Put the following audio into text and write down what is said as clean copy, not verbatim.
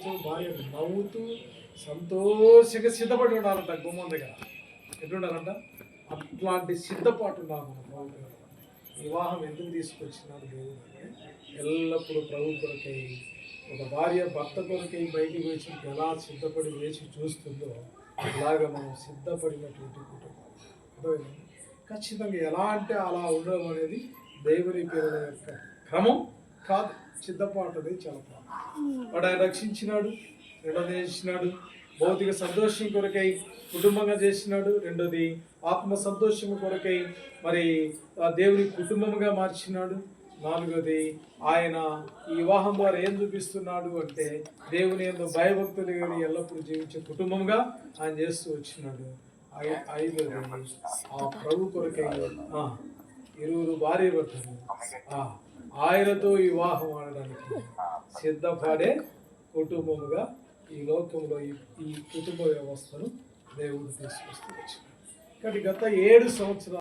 సంవత్సరం భార్య నవ్వుతూ సంతోషంగా సిద్ధపడి ఉండాలంట గుమ్మం దగ్గర. ఎట్లుండాలంట? అట్లాంటి సిద్ధపాటు ఉండాలి మన ప్రభు దగ్గర. వివాహం ఎందుకు తీసుకొచ్చినాడు దేవుడు అంటే ఎల్లప్పుడూ ప్రభు కొరకై, ఒక భార్య భర్త కొరకై బయటికి వచ్చి ఎలా సిద్ధపడి వేచి చూస్తుందో అలాగ మనం సిద్ధపడినటువంటి కుటుంబం. అర్థమైంది? ఖచ్చితంగా ఎలా అంటే అలా ఉండడం అనేది దేవుని పిల్లల యొక్క క్రమం కాదు. సిద్ధపాటు అనేది చాలా వాడు ఆయన రక్షించినాడు, రెండోది చేసినాడు భౌతిక సంతోషం కొరకై కుటుంబంగా చేసినాడు, రెండోది ఆత్మ సంతోషం కొరకై మరి దేవుని కుటుంబంగా మార్చినాడు, నాలుగోది ఆయన ఈ వివాహం ద్వారా ఏం చూపిస్తున్నాడు అంటే దేవుని యందు భయభక్తులు కానీ ఎల్లప్పుడూ జీవించే కుటుంబంగా ఆయన చేస్తూ వచ్చినాడు. ఐదోది ఆ ప్రభు కొరకై ఇరువురు భార్య భర్తలు ఆయనతో వివాహం ఆడడానికి సిద్ధపడే కుటుంబముగా ఈ లోకంలో ఈ కుటుంబ వ్యవస్థను దేవుడు తీసుకొస్తూ వచ్చినాడు. కాబట్టి గత 7 సంవత్సరాలు